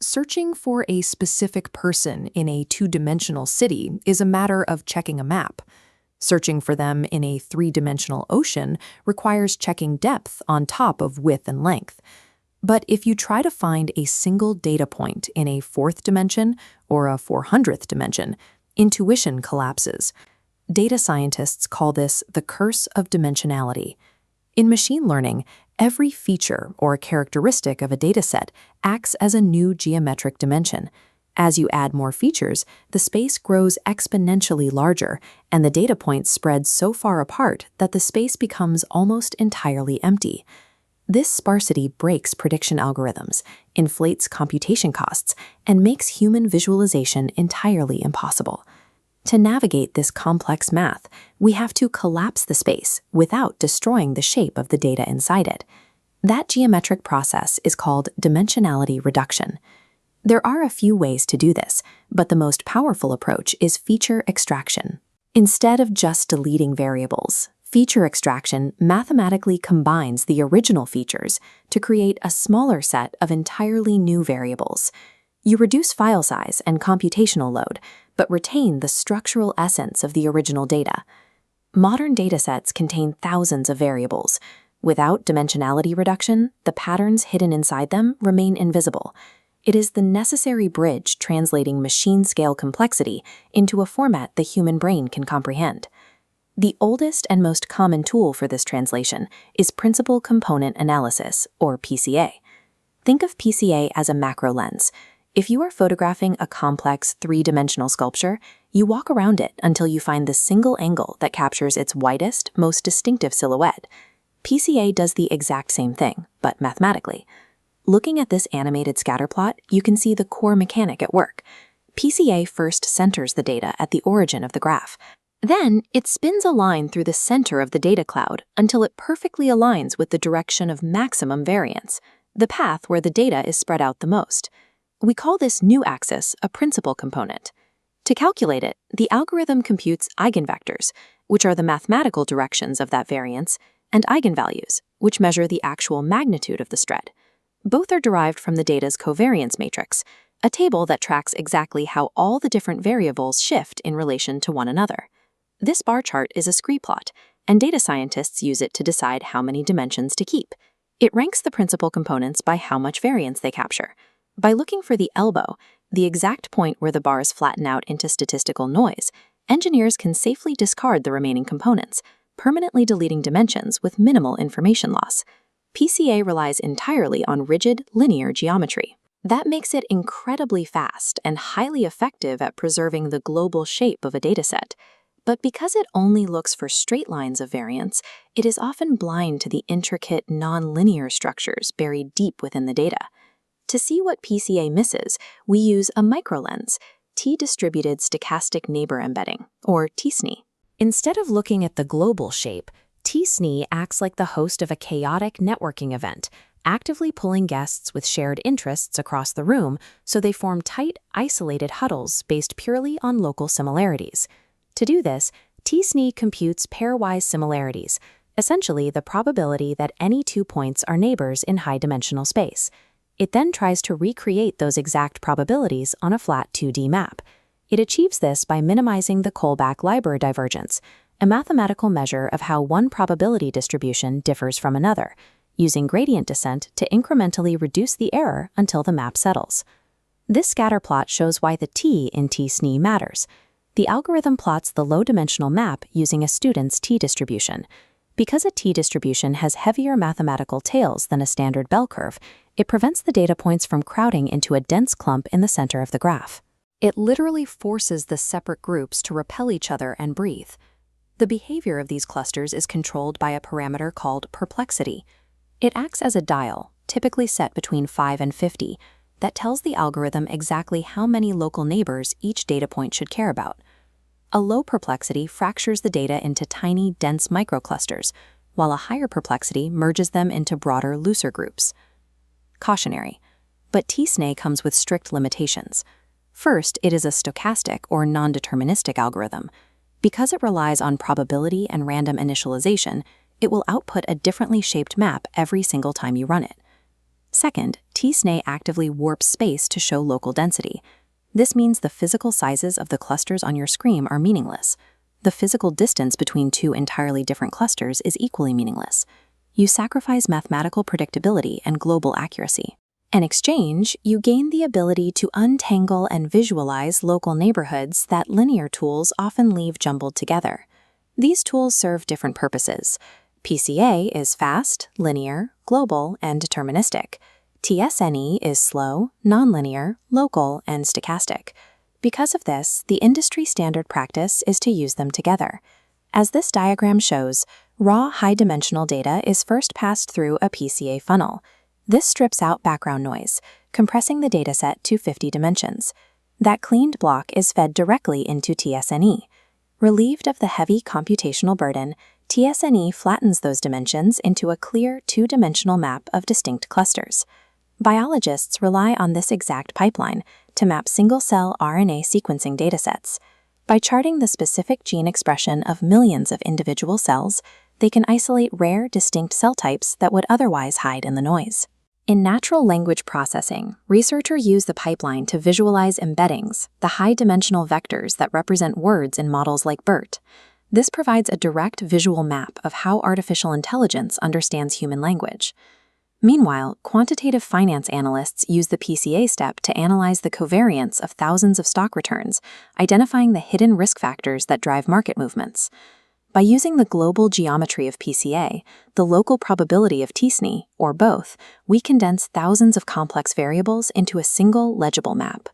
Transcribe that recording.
Searching for a specific person in a two-dimensional city is a matter of checking a map. Searching for them in a three-dimensional ocean requires checking depth on top of width and length. But if you try to find a single data point in a fourth dimension or a 400th dimension, intuition collapses. Data scientists call this the curse of dimensionality. In machine learning, every feature or characteristic of a dataset acts as a new geometric dimension. As you add more features, the space grows exponentially larger, and the data points spread so far apart that the space becomes almost entirely empty. This sparsity breaks prediction algorithms, inflates computation costs, and makes human visualization entirely impossible. To navigate this complex math, we have to collapse the space without destroying the shape of the data inside it. That geometric process is called dimensionality reduction. There are a few ways to do this, but the most powerful approach is feature extraction. Instead of just deleting variables, feature extraction mathematically combines the original features to create a smaller set of entirely new variables. You reduce file size and computational load, but retain the structural essence of the original data. Modern datasets contain thousands of variables. Without dimensionality reduction, the patterns hidden inside them remain invisible. It is the necessary bridge translating machine-scale complexity into a format the human brain can comprehend. The oldest and most common tool for this translation is principal component analysis, or PCA. Think of PCA as a macro lens. If you are photographing a complex three-dimensional sculpture, you walk around it until you find the single angle that captures its widest, most distinctive silhouette. PCA does the exact same thing, but mathematically. Looking at this animated scatterplot, you can see the core mechanic at work. PCA first centers the data at the origin of the graph. Then, it spins a line through the center of the data cloud until it perfectly aligns with the direction of maximum variance, the path where the data is spread out the most. We call this new axis a principal component. To calculate it, the algorithm computes eigenvectors, which are the mathematical directions of that variance, and eigenvalues, which measure the actual magnitude of the spread. Both are derived from the data's covariance matrix, a table that tracks exactly how all the different variables shift in relation to one another. This bar chart is a scree plot, and data scientists use it to decide how many dimensions to keep. It ranks the principal components by how much variance they capture. By looking for the elbow, the exact point where the bars flatten out into statistical noise, engineers can safely discard the remaining components, permanently deleting dimensions with minimal information loss. PCA relies entirely on rigid, linear geometry. That makes it incredibly fast and highly effective at preserving the global shape of a dataset. But because it only looks for straight lines of variance, it is often blind to the intricate, non-linear structures buried deep within the data. To see what PCA misses, we use a microlens, T-distributed stochastic neighbor embedding, or t-SNE. Instead of looking at the global shape, t-SNE acts like the host of a chaotic networking event, actively pulling guests with shared interests across the room so they form tight, isolated huddles based purely on local similarities. To do this, t-SNE computes pairwise similarities, essentially the probability that any 2 points are neighbors in high-dimensional space. It then tries to recreate those exact probabilities on a flat 2D map. It achieves this by minimizing the Kullback-Leibler divergence, a mathematical measure of how one probability distribution differs from another, using gradient descent to incrementally reduce the error until the map settles. This scatter plot shows why the t in t-SNE matters. The algorithm plots the low-dimensional map using a student's t-distribution. Because a t-distribution has heavier mathematical tails than a standard bell curve, it prevents the data points from crowding into a dense clump in the center of the graph. It literally forces the separate groups to repel each other and breathe. The behavior of these clusters is controlled by a parameter called perplexity. It acts as a dial, typically set between 5 and 50, that tells the algorithm exactly how many local neighbors each data point should care about. A low perplexity fractures the data into tiny, dense microclusters, while a higher perplexity merges them into broader, looser groups. Cautionary, but t-SNE comes with strict limitations. First, it is a stochastic or non-deterministic algorithm. Because it relies on probability and random initialization, it will output a differently shaped map every single time you run it. Second, t-SNE actively warps space to show local density. This means the physical sizes of the clusters on your screen are meaningless. The physical distance between two entirely different clusters is equally meaningless. You sacrifice mathematical predictability and global accuracy. In exchange, you gain the ability to untangle and visualize local neighborhoods that linear tools often leave jumbled together. These tools serve different purposes. PCA is fast, linear, global, and deterministic. t-SNE is slow, nonlinear, local, and stochastic. Because of this, the industry standard practice is to use them together. As this diagram shows, raw high-dimensional data is first passed through a PCA funnel. This strips out background noise, compressing the dataset to 50 dimensions. That cleaned block is fed directly into t-SNE. Relieved of the heavy computational burden, t-SNE flattens those dimensions into a clear two-dimensional map of distinct clusters. Biologists rely on this exact pipeline to map single-cell RNA sequencing datasets. By charting the specific gene expression of millions of individual cells, they can isolate rare, distinct cell types that would otherwise hide in the noise. In natural language processing, researchers use the pipeline to visualize embeddings, the high-dimensional vectors that represent words in models like BERT. This provides a direct visual map of how artificial intelligence understands human language. Meanwhile, quantitative finance analysts use the PCA step to analyze the covariance of thousands of stock returns, identifying the hidden risk factors that drive market movements. By using the global geometry of PCA, the local probability of t-SNE, or both, we condense thousands of complex variables into a single legible map.